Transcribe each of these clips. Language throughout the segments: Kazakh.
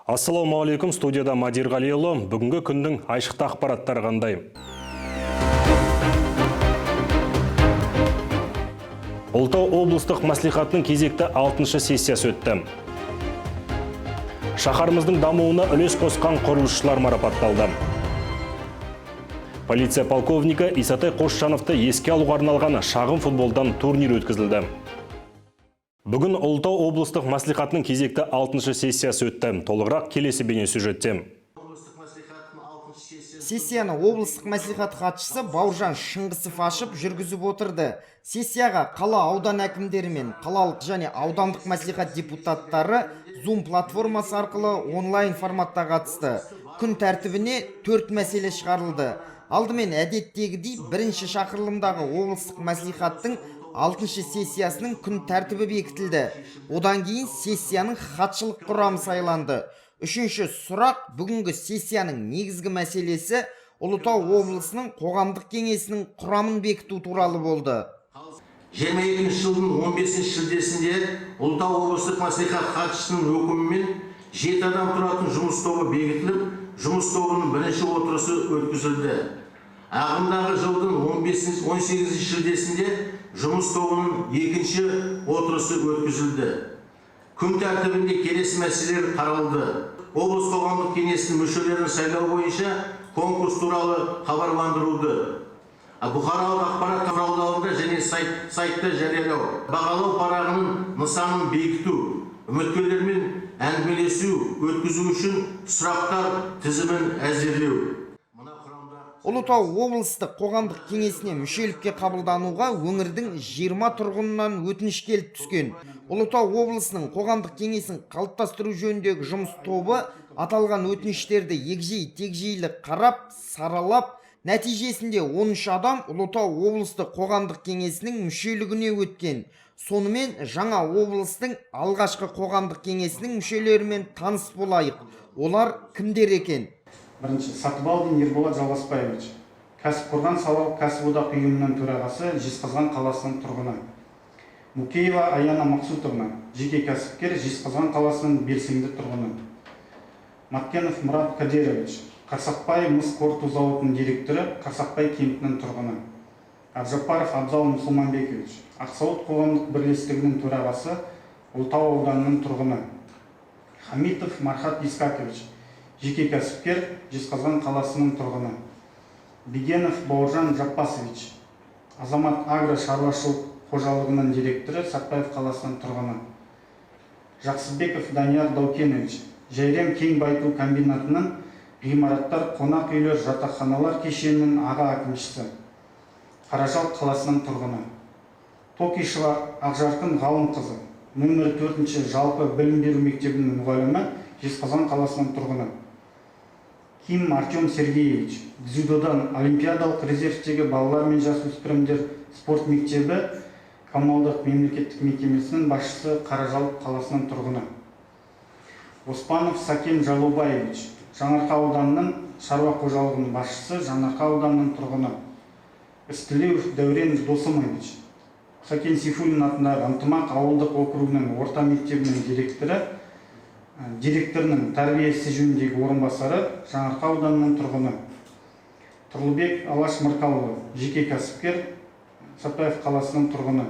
Ассалаумағалейкум, студияда Мадир Ғалиұлы. Бүгінгі күннің айшықты ақпараттары қандай? Ұлытау облыстық мәслихатының кезекті 6-шы сессиясы өтті. Шаһарымыздың дамуына үлес қосқан құрылысшылар марапатталды. Полиция полковнигі Исатай Қосжановты еске алуға арналған шағын футболдан турнир өткізілді. Бүгін Ұлытау облыстық мәслихатының кезекті 6-шы сессиясы өтті. Толығырақ келесі бейнесюжетте. Сессияны облыстық мәслихат хатшысы Бауыржан Шыңғысов ашып жүргізіп отырды. Сессияға қала аудан әкімдері мен қалалық және аудандық мәслихат депутаттары Zoom платформасы арқылы онлайн форматта қатысты. Күн тәртібіне 4 мәселе шығарылды. Алдымен әдеттегідей бірінші шақырылымдағы облыстық мәслихаттың 6-шы сессиясының күн тәртібі бекітілді. Одан кейін сессияның хатшылық құрамы сайланды. Үшінші сұрақ бүгінгі сессияның негізгі мәселесі Ұлытау облысының қоғамдық кеңесінің құрамын бекіту туралы болды. 22 жылдың 15 шілдесінде Ұлытау облыстық мәслихат хатшысының өкімімен 7 адам тұратын жұмыс тобы бекітіліп, жұмыс тобының бірінші отырысы өткізілді. Ағымдағы жылдың 18 шілдесінде жұмыс тобының екінші отырысы өткізілді. Күн тәртібінде келесі мәселелер қаралды. Облыс қоғамдық кеңесінің мүшелерін сайлау бойынша конкурс туралы хабарландыруды. Бұқаралық ақпарат құралдарында және сайтта жариялау. Бағалау парағының нысанын бекіту. Үміткерлермен әңгімелесу өткізу үшін сұрақтар тізімін әзірлеу. Ұлытау облыстық қоғамдық кеңесіне мүшелікке қабылдануға өңірдің 20 тұрғынынан өтініш келіп түскен. Ұлытау облысының қоғамдық кеңесін қалыптастыру жөніндегі жұмыс тобы аталған өтініштерді егжей-тегжейлі қарап, саралап, нәтижесінде 13 адам Ұлытау облыстық қоғамдық кеңесінің мүшелігіне өткен. Сонымен жаңа облыстың алғашқы қоғамдық кеңесінің мүшелерімен таныс болайық. Олар кімдер екен? Бірінші, Сатыбалдин Ерболат Жалғасбаевич, кәсіпқорған салалық кәсіподақ ұйымының төрағасы, Жезқазған қаласының тұрғыны. Мукеева Аяна Мақсутовна, жеке кәсіпкер, Жезқазған қаласының белсенді тұрғыны. Маткенов Мұрат Кадерович, Қарсақпай мыс қорыту зауытының директоры, Қарсақпай кентінің тұрғыны. Абжапаров Абзал Мұсылманбекович, Ақсауыт қоғамдық бірлестігінің төрағасы, Ұлытау ауданының тұрғыны. Хамитов Мархат Искакович, жеке кәсіпкер, Жезқазған қаласының тұрғыны. Бегенов Бауыржан Жаппасович, Азамат Агро шаруашылық қожалығының директоры, Сатпаев қаласының тұрғыны. Жақсыбеков Данияр Даукенович, Жайрем кен байыту комбинатының ғимараттар, қонақ үйлер, жатақханалар кешенінің аға әкімшісі, Қаражал қаласының тұрғыны. Токишева Ақжарқын Ғалымқызы, нөмір 4-ші жалпы білім беру мектебінің мұғалімі, Жезқазған қаласының тұрғыны. Ким Артем Сергеевич, дзюдодан олимпиадалық резервтегі балалар мен жасөспірімдер спорт мектебі коммуналдық мемлекеттік мекемесінің басшысы, Қаражал қаласының тұрғыны. Оспанов Сакен Жалубаевич, Жаңарқа ауданының шаруа қожалығының басшысы, Жаңарқа ауданының тұрғыны. Істілеуов Дәурен Досымович, Сакен Сейфуллин атындағы Ынтымақ ауылдық округінің орта мектебінің директорының тәрбиесі жөніндегі орынбасары, Жаңарқа ауданының тұрғыны. Тұрлыбек Алаш Мырқалұлы, жеке кәсіпкер, Сатпаев қаласының тұрғыны.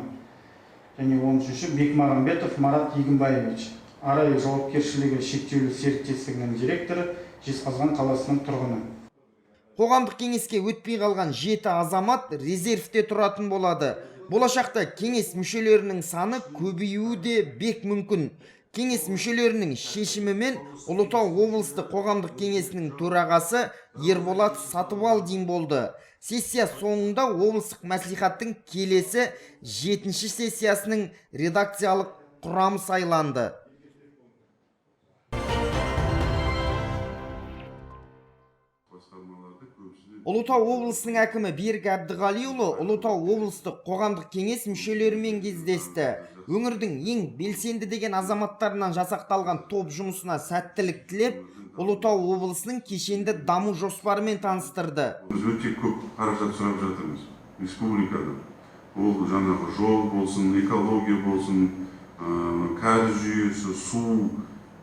Және 13-ші Бекмағамбетов Марат Егінбаевич, Арай жауапкершілігі шектеулі серіктестігінің директоры, Жезқазған қаласының тұрғыны. Қоғамдық кеңеске өтпей қалған 7 азамат резервте тұратын болады. Болашақта кеңес мүшелерінің саны көбеюі де бек мүмкін. Кеңес мүшелерінің шешімімен Ұлытау облыстық қоғамдық кеңесінің төрағасы Ерболат Сатыбалдин болды. Сессия соңында облыстық мәслихаттың келесі 7-ші сессиясының редакциялық құрамы сайланды. Ұлытау облысының әкімі Берік Әбдіғалиұлы Ұлытау облыстық қоғамдық кеңес мүшелерімен кездесті. Өңірдің ең белсенді деген азаматтарынан жасақталған топ жұмысына сәттілік тілеп, Ұлытау облысының кешенді даму жоспарымен таныстырды. Біз өте көп қаражат сұрап жатырмыз республикада. Ол жаңағы жол болсын, экология болсын, кәріз жүйесі, су,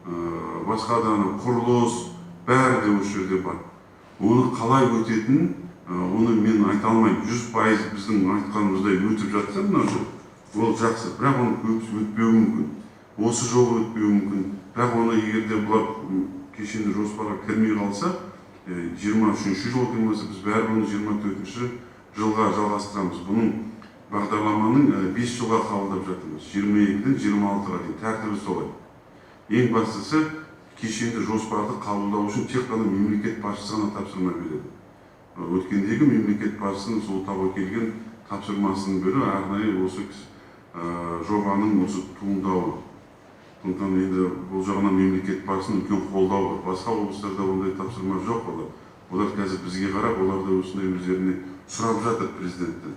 басқа да құрылыс бәрі де осы жерде бар. Оны қалай өтетінін оны мен айта алмаймын. 100% біздің айтқанымыздай өтіп жатса мына жол, ол жақсы. Бірақ оны көбісі өтпеуі мүмкін. Осы жолы өтпеуі мүмкін. Бірақ оны егер де бұлар кешенді жоспарға кірмей қалса, 23-ші жол келмесе, біз бәрі оны 24-ші жылға жалғастырамыз. Бұның бағдарламаның 5 жылға қабылдап жатырмыз. 22-ден 26-ға дейін тәртібі солай. Ең бастысы кешенді жоспарды қабылдау үшін тек қана мемлекет басшысы ғана тапсырма береді. Өткендегі мемлекет басшысының сол тауға келген тапсырмасының бірі арнайы осы жобаның осы туындауы. Сондықтан енді бұл жағынан мемлекет басшысының үлкен қолдауы бар. Басқа облыстарда ондай тапсырма жоқ олар. Олар қазір бізге қарап, олар да осындай өздеріне сұрап жатыр президенттен.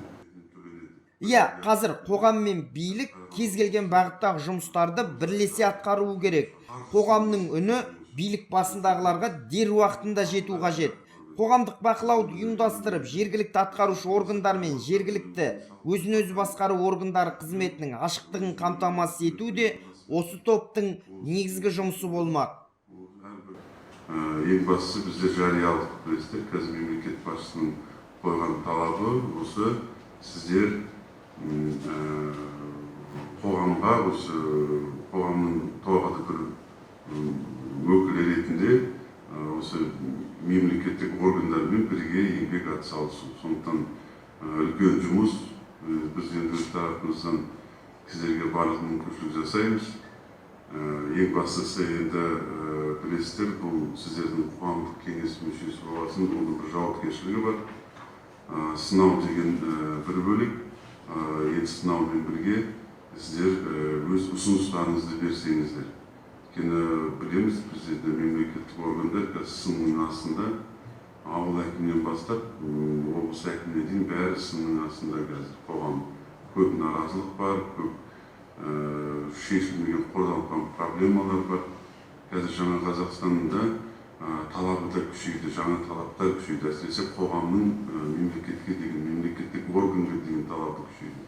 Иә, қазір қоғам мен билік кез келген бағыттағы жұмыстарды бірлесе атқаруы керек. Қоғамның үні билік басындағыларға дер уақытында жету қажет. Қоғамдық бақылауды ұйымдастырып, жергілікті атқарушы органдар мен жергілікті өзін-өзі басқару органдары қызметінің ашықтығын қамтамасыз ету де осы топтың негізгі жұмысы болмақ. Ең бастысы бізде жариялық білесіздер, қазір мемлекет басшысының қойған талабы осы сіздер қоғамға, осы қоғамның тоғады бір өкілі ретінде осы мемлекеттік органдармен бірге еңбек атсалысу. Сондықтан үлкен жұмыс, біз енді өз тарапымыздан сіздерге барлық мүмкіншілік жасаймыз. Ең бастысы енді білесіздер, бұл сіздердің қоғамдық кеңес мүшесі боласың, оның бір жауапкершілігі бар. Сынау деген бір бөлек, енді сынаумен бірге сіздер өз ұсыныстарыңызды берсеңіздер. Өйткені білеміз, бізде мемлекеттік органдар сынның астында, ауыл әкімінен бастап, облыс әкіміне дейін бәрі сынның астында қазір. Қоғам көп наразылық бар, көп шешілмеген қордалған проблемалар бар. Қазір жаңа Қазақстанда талабы да күшейді, жаңа талаптар күшейді. Әсіресе қоғамның мемлекетке деген, мемлекеттік органға деген талабы күшейді.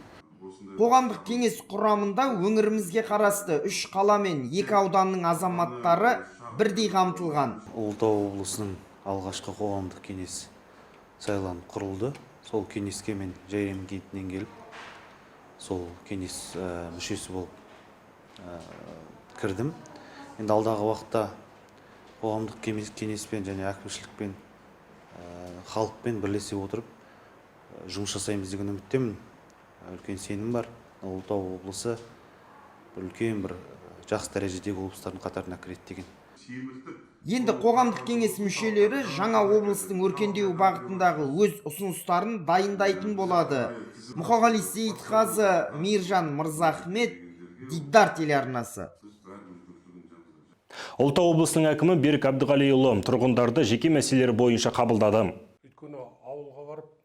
Қоғамдық кеңес құрамында өңірімізге қарасты 3 қала мен 2 ауданның азаматтары бірдей қамтылған. Ұлытау облысының алғашқы қоғамдық кеңес сайланып құрылды. Сол кеңеске мен Жайрем кентінен келіп, сол кеңес мүшесі болып кірдім. Енді алдағы уақытта қоғамдық кеңеспен және әкімшілікпен, халықпен бірлесе отырып жұмыс жасаймыз деген үміттемін. Үлкен сенім бар. Ұлытау облысы үлкен бір жақсы дәрежедегі облыстардың қатарына кіреді деген. Енді қоғамдық кеңес мүшелері жаңа облыстың өркендеу бағытындағы өз ұсыныстарын дайындайтын болады. Мұқағали Сейітқазы, Мейіржан Мырзахмет, Дидар телеарнасы. Ұлытау облысының әкімі Берік Әбдіғалиұлы тұрғындарды жеке мәселелері бойынша қабылдады.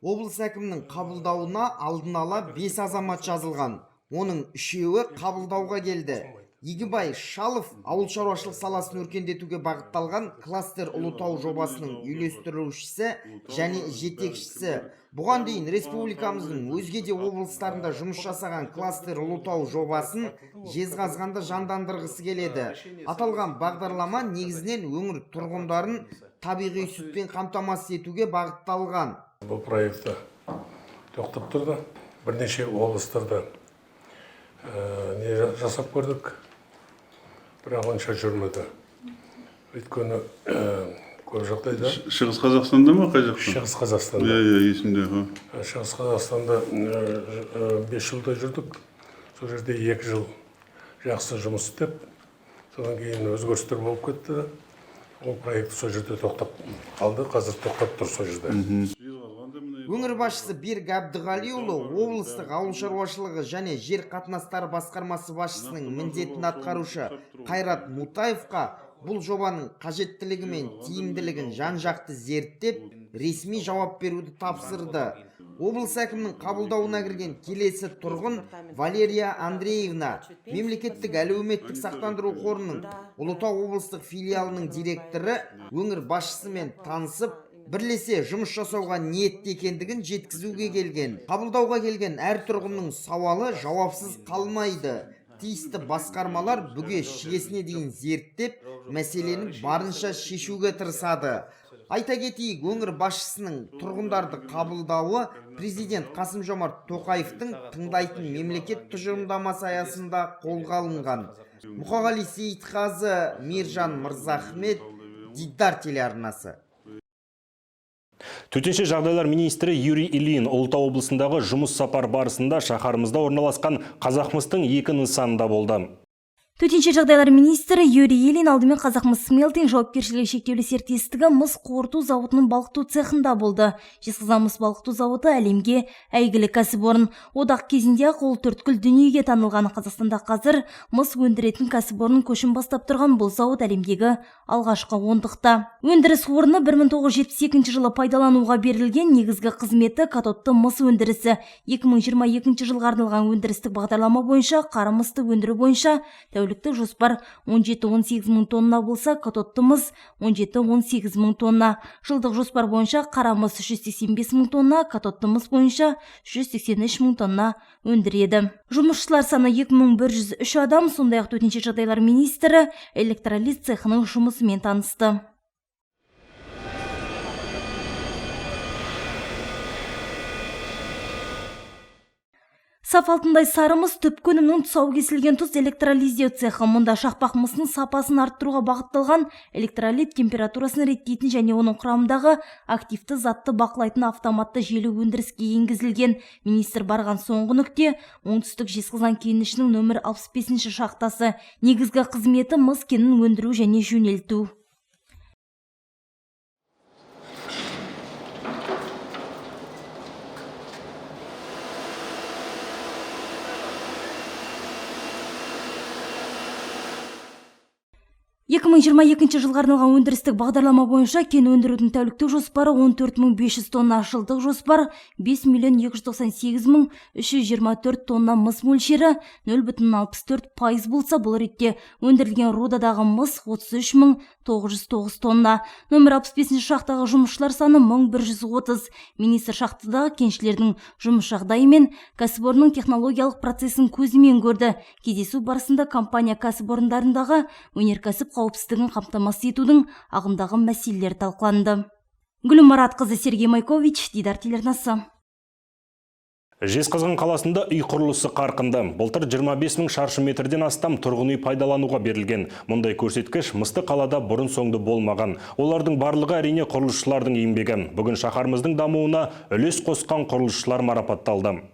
Облыс әкімінің қабылдауына алдын ала 5 азамат жазылған. Оның 3-еуі қабылдауға келді. Егібай Шалов ауыл шаруашылық саласын өркендетуге бағытталған кластер Ұлытау жобасының үйлестірушісі және жетекшісі. Бұған дейін республикамыздың өзге де облыстарында жұмыс жасаған кластер Ұлытау жобасын Жезқазғанда жандандырғысы келеді. Аталған бағдарлама негізінен өңір тұрғындарын табиғи сүтпен қамтамасыз етуге бағытталған. Бұл проекті тоқтап тұрды. Бірнеше облыстарда жасап көрдік, бірақ онша жүрмеді. Өйткені көп жағдайда Шығыс Қазақстанда ма, қай жақта? Шығыс Қазақстанда. Есімде. Шығыс Қазақстанда 5 жылда жүрдік. Сол жерде 2 жыл жақсы жұмыс істеп, содан кейін өзгерістер болып кетті. Ол проект сол жерде тоқтап қалды, қазір тоқтап тұр сол жерде. Өңір басшысы Берік Әбдіғалиұлы облыстық ауыл шаруашылығы және жер қатынастары басқармасы басшысының міндетін атқарушы Қайрат Мутаевқа бұл жобаның қажеттілігі мен тиімділігін жан-жақты зерттеп, ресми жауап беруді тапсырды. Облыс әкімінің қабылдауына кірген келесі тұрғын Валерия Андреевна, мемлекеттік әлеуметтік сақтандыру қорының Ұлытау облыстық филиалының директоры өңір басшысымен танысып, бірлесе жұмыс жасауға ниетті екендігін жеткізуге келген. Қабылдауға келген әр тұрғынның сауалы жауапсыз қалмайды. тиісті басқармалар бүге шиесіне дейін зерттеп, мәселені барынша шешуге тырысады. Айта кетейік, өңір басшысының тұрғындарды қабылдауы президент Қасым-Жомарт Тоқаевтың тыңдайтын мемлекет тұжырымдамасы аясында қолға алынған. Мұқағали Сейітқазы, Мержан Мырзахмет, Дидар телеарнасы. Төтенше жағдайлар министрі Юрий Ильин Ұлытау облысындағы жұмыс сапар барысында шаһарымызда орналасқан Қазақмыстың 2 нысанында болды. Төтенше жағдайлар министрі Юрий Ильин алдымен Қазақмыс Сmelting жауапкершілігі шектеулі серіктестігі мыс қорыту зауытының балқыту цехында болды. Жезқазған мыс балқыту зауыты әлемге әйгілі кәсіпорын. Одақ кезінде қол төрткүл дүниеге танылған. Қазақстанда қазір мыс өндіретін кәсіпорын көшін бастап тұрған бұл зауыт әлемдегі алғашқы ондықта. Өндіріс орны 1972 жылы пайдалануға берілген, негізгі қызметі катодты мыс өндірісі. 2022 жылға арналған өндірістік бағдарлама бойынша қара мысты өндіру бойынша тәуліктік жоспар 17-18 мың тонна болса, катодты мыс 17-18 мың тонна. Жылдық жоспар бойынша қара мыс 385 мың тонна, катодты мыс бойынша 183 мың тонна өндіреді. Жұмысшылар саны 2103 адам, сондай-ақ төтенше жағдайлар министрі электролиз цехының жұмысымен танысты. Саф алтындай сарымыз түпкі өнімнің тұсауы кесілген тұс электролиздеу цехы. Мұнда шақпақ мысының сапасын арттыруға бағытталған электролит температурасын реттейтін және оның құрамындағы активті затты бақылайтын автоматты желі өндіріске енгізілген. Министр барған соңғы нүкте оңтүстік Жезқазған кенішінің нөмір 65 шахтасы. Негізгі қызметі мыс кенін өндіру және жөнелту. Екі 2022 жылға арналған өндірістік бағдарлама бойынша кен өндірудің тәуліктік жоспары 14.500 тонна, жылдық жоспар 5.298.324 тонна мыс мөлшері 0,64% болса, бұл ретте өндірілген рудадағы мыс 33.909 тонна. Нөмір 65 шахтаға жұмысшылар саны 1130. Министр шахтадағы кеншілердің жұмыс жағдайы мен кәсіпорынның технологиялық процесін көзімен көрді. Кездесу барысында компания кәсіпорындарындағы өнеркәсіп қауіпсіздігін қамтамасыз етудің ағымдағы мәселелер талқыланды. Гүлім Маратқызы, Сергей Майкович, Дидар телеарнасы. Жезқазған қаласында үй құрылысы қарқынды. Былтыр 25 мың шаршы метрден астам тұрғын үй пайдалануға берілген. Мұндай көрсеткіш мысты қалада бұрын соңды болмаған. Олардың барлығы әрине құрылысшылардың еңбегі. Бүгін шаһарымыздың дамуына үлес қосқан құрылысшылар марапатталды.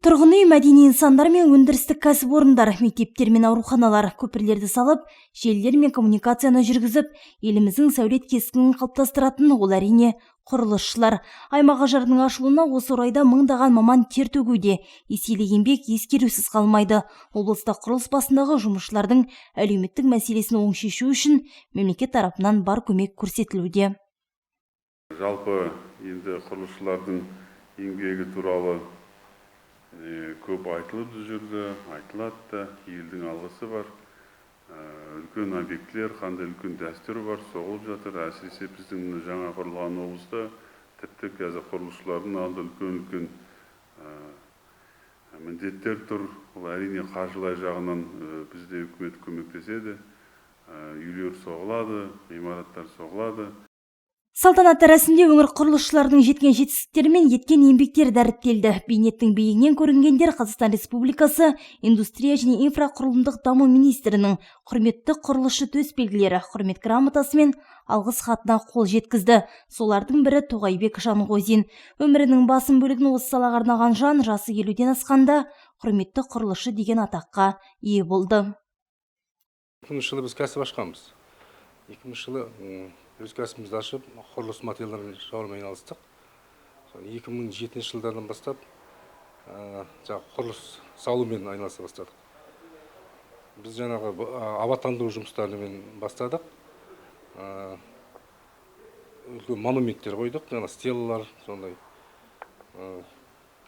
Тұрғын үй, мәдени нысандар мен өндірістік кәсіпорындар, мектептер мен ауруханалар, көпірлерді салып, желілер мен коммуникацияны жүргізіп, еліміздің сәулет кескінін қалыптастыратын ол әрине құрылысшылар. Аймақ ажарының ашылуына осы орайда мыңдаған маман тер төгуде. Еселі еңбек ескерусіз қалмайды. Облыста құрылыс басындағы жұмысшылардың әлеуметтік мәселесін оң шешу үшін мемлекет тарапынан бар көмек көрсетілуде. Жалпы енді құрылысшылардың еңбегі туралы көп айтылып жүрді, айтылады, елдің алғысы бар. Үлкен объектілер, қандай үлкен дәстүрі бар, соғылып жатыр. Әсіресе біздің жаңа құрылған облыста тіпті қазір құрылысшылардың алдында үлкен міндеттер тұр. Ол әрине қаржылай жағынан бізде үкімет көмектеседі. Үйлер соғылады, ғимараттар соғылады. Салтанатты рәсімде өңір құрылысшылардың жеткен жетістіктері мен еткен еңбектері дәріптелді. Бейнеттің биігінен көрінгендер Қазақстан Республикасы индустрия және инфрақұрылымдық даму министрінің құрметті құрылысшы төсбелгілері, құрмет грамотасы мен алғыс хатына қол жеткізді. Солардың бірі Тоғайбек Жанғозин. Өмірінің басым бөлігін осы салаға арнаған жан, жасы 50-ден асқанда құрметті құрылысшы деген атаққа ие болды. 2000 жылы біз кәсіп ашқанбыз. 2000 жылы өз кәсібімізді ашып, құрылыс материалдарымен шығарумен айналыстық. 2007 жылдардан бастап құрылыс салумен айналыса бастадық. Біз жаңағы абаттандыру жұмыстарымен бастадық. Үлкен монументтер қойдық, стеллалар, сондай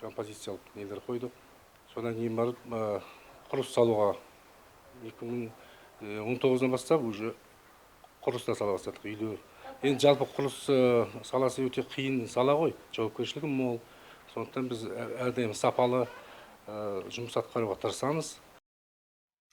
композициялық нелер қойдық. Содан кейін барып құрылыс салуға 2019-дан бастап уже құрылысына сала бастадық үйлер. Енді жалпы құрылыс саласы өте қиын сала ғой, жауапкершілігі мол. Сондықтан біз әрдайым сапалы жұмыс атқаруға тырысамыз.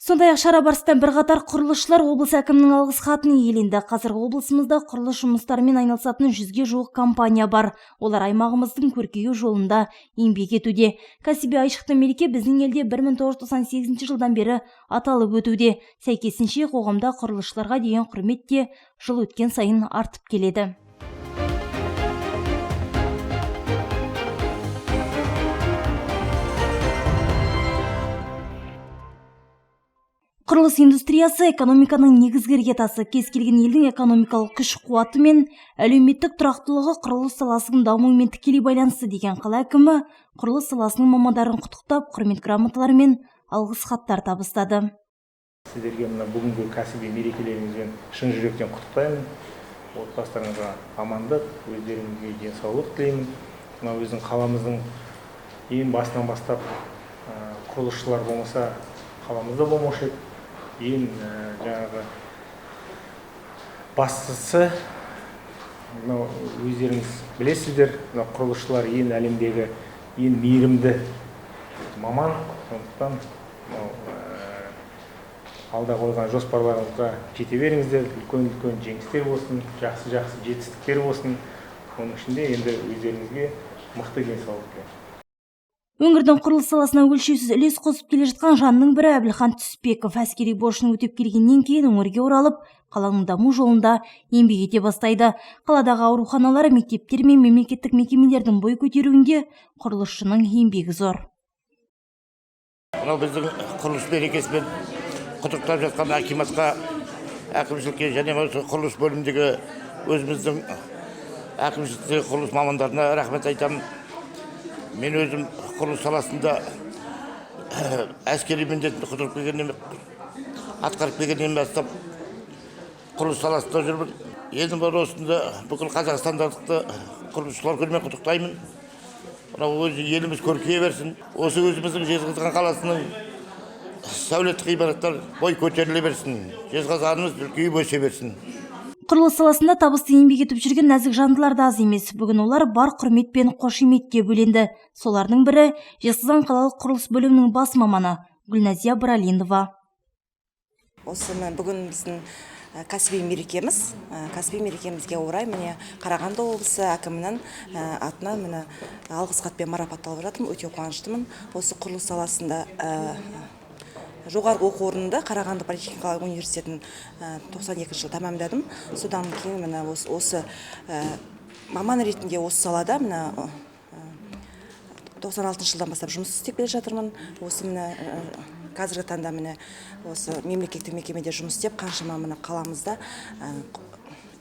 Сондай-ақ шара барысында бірқатар құрылысшылар облыс әкімінің алғыс хатын иеленді. Қазір облысымызда құрылыс жұмыстарымен айналысатын 100-ге жуық компания бар. Олар аймағымыздың көркею жолында еңбек етуде. Кәсіби айшықты мереке біздің елде 1998 жылдан бері аталып өтуде. Сәйкесінше қоғамда құрылысшыларға деген құрмет те жыл өткен сайын артып келеді. Құрылыс индустриясы экономиканың негізгі іргетасы. Кез келген елдің экономикалық күш-қуаты мен әлеуметтік тұрақтылығы құрылыс саласының дамуымен тікелей байланысты деген қала әкімі құрылыс саласының мамандарын құттықтап, құрмет грамоталары мен алғыс хаттар табыстады. Сіздерге мына бүгінгі кәсіби мерекелеріңізбен шын жүректен құттықтаймын. Отбасыларыңызға амандық, өздеріңізге денсаулық тілеймін. Мына өзің қаламыздың ең басынан бастап құрылысшылар болмаса қаламызда болмаушы еді. Ең жаңағы бастысы, өздеріңіз білесіздер, құрылысшылар ең әлемдегі ең мейірімді маман. Сондықтан алда қойған жоспарларыңызға жете беріңіздер, үлкен жеңістер болсын, жақсы жетістіктер болсын. Оның ішінде енді өздеріңізге мықты денсаулық тілеймін. Өңірдің құрылыс саласына өлшеусіз үлес қосып келе жатқан жанның бірі Әбілхан Түсіпбеков әскери борышын өтеп келгеннен кейін өңірге оралып, қаланың даму жолында еңбек ете бастайды. Қаладағы ауруханалар, мектептер мен мемлекеттік мекемелердің бой көтеруінде құрылысшының еңбегі зор. Мынау біздің құрылыс мерекесімен құттықтап жатқан акиматқа, әкімшілікке және құрылыс бөліміндегі өзіміздің әкімшіліктегі құрылыс мамандарына рахмет айтамын. Мен өзім құрылыс саласында әскери міндетін атқарып келгеннен бастап құрылыс саласында жүрмін. Енді бар осында бүкіл қазақстандықты құрылысшылар күнімен құттықтаймын. Мынау еліміз көркейе берсін. Осы өзіміздің Жезқазған қаласының сәулеттік ғимараттар бой көтеріле берсін. Жезқазғанымыз үлкейіп өсе берсін. Құрылыс саласында табысты еңбек етіп жүрген нәзік жандылар да аз емес. Бүгін олар бар құрмет пен қошеметке бөленді. Солардың бірі Жезқазған қалалық құрылыс бөлімінің бас маманы Гүлназия Бралинова. Осы бүгін біздің кәсіби мерекеміз. Кәсіби мерекемізге орай міне Қарағанды облысы әкімінің атынан міне алғыс хатпен марапатталып жатырмын. Өте қуаныштымын. Осы құрылыс саласында жоғарғы оқу орнында Қарағанды политехникалық университетін 92 жыл тәмамдадым. Содан кейін міне осы маман ретінде осы салада міне 96 жылдан бастап жұмыс істеп келе жатырмын. Осы міне қазіргі таңда міне осы мемлекеттік мекемеде жұмыс істеп, қаншама міне қаламызда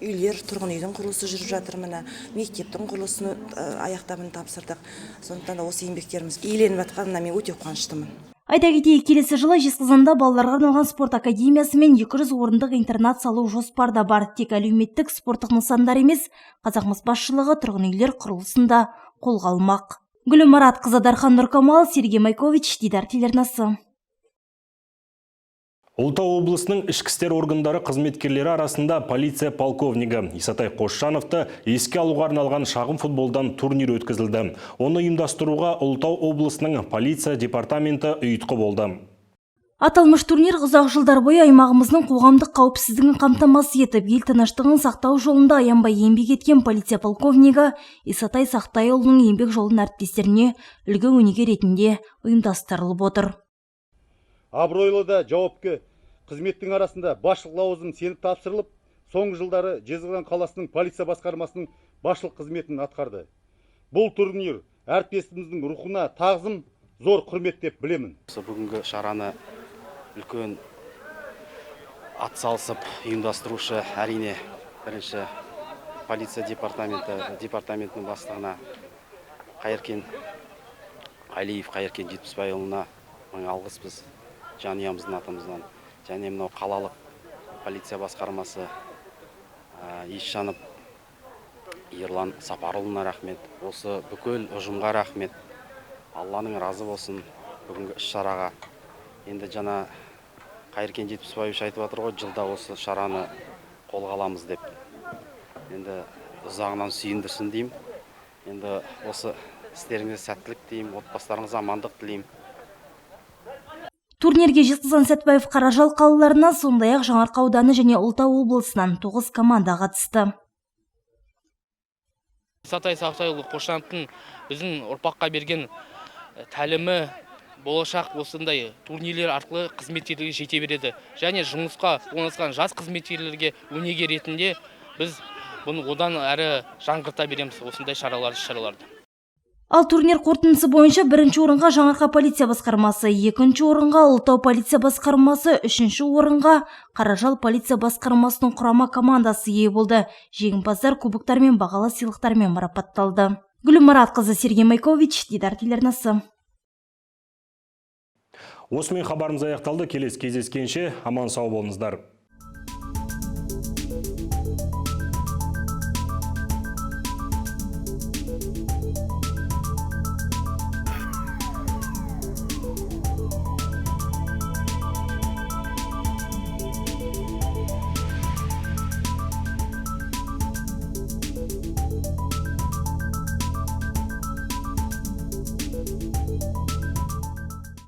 үйлер, тұрғын үйдің құрылысы жүріп жатыр, міне мектептің құрылысын аяқтап тапсырдық. Сондықтан да осы еңбектеріміз еленіп жатқанына мен өте қуаныштымын. Айта кетейік, келесі жылы Жезқазғанда балаларға арналған спорт академиясы мен 200 орындық интернат салу жоспарда бар. Тек әлеуметтік спорттық нысандар емес, Қазақмыс басшылығы тұрғын үйлер құрылысында қолға алмақ. Гүлім Маратқызы, Дархан Нұркамал, Сергей Майкович, Дидар телеарнасы. Ұлытау облысының ішкі істер органдары қызметкерлері арасында полиция полковнигі Исатай Қосжановты еске алуға арналған шағын футболдан турнир өткізілді. Оны ұйымдастыруға Ұлытау облысының полиция департаменті ұйытқы болды. Аталмыш турнир ұзақ жылдар бойы аймағымыздың қоғамдық қауіпсіздігін қамтамасыз етіп, ел тыныштығын сақтау жолында аянбай еңбек еткен полиция полковнигі Исатай Сақтайұлының еңбек жолын әріптестеріне үлгі өнеге ретінде ұйымдастырылып отыр. Абыройлы да жауапты қызметтің арасында басшылық лауазым сеніп тапсырылып, соңғы жылдары Жезқазған қаласының полиция басқармасының басшылық қызметін атқарды. Бұл турнир әріптесіміздің рухына тағзым, зор құрмет деп білемін. Бүгінгі шараны үлкен атсалысып ұйымдастырушы әрине бірінші полиция департаментінің бастығына Қайыркен Алиев, Қайыркен Жетпісбайұлына мың алғыс біз жанұямыздың атымыздан. Және мынау қалалық полиция басқармасы Исжанов Ерлан Сапарұлына рахмет. Осы бүкіл ұжымға рахмет. Алланың разы болсын бүгінгі іс-шараға. Енді жана Қайыркен Жетпісбаев айтып отыр ғой, жылда осы шараны қолға аламыз деп. Енді ұзағынан сүйіндірсін деймін. Енді осы істеріңізге сәттілік тілеймін, отбасыларыңызға амандық тілеймін. Турнирге Жезқазған Сәтбаев Қаражал қалаларынан, сондай-ақ Жаңарқа ауданы және Ұлытау облысынан 9 команда қатысты. Исатай Сақтайұлы Қошановтың біздің ұрпаққа берген тәлімі болашақ осындай турнирлер арқылы қызметкерлерге жете береді. Және жұмысқа орналасқан жас қызметкерлерге өнеге ретінде біз бұны одан әрі жаңғырта береміз осындай шараларды. Ал турнир қорытындысы бойынша бірінші орынға Жаңарқа полиция басқармасы, екінші орынға Ұлытау полиция басқармасы, үшінші орынға Қаражал полиция басқармасының құрама командасы ие болды. Жеңімпаздар кубоктар мен бағалы сыйлықтармен марапатталды. Гүлім Маратқызы, Сергей Майкович, Дидар телеарнасы. Осымен хабарымыз аяқталды. Келесі кездескенше аман сау болыңыздар.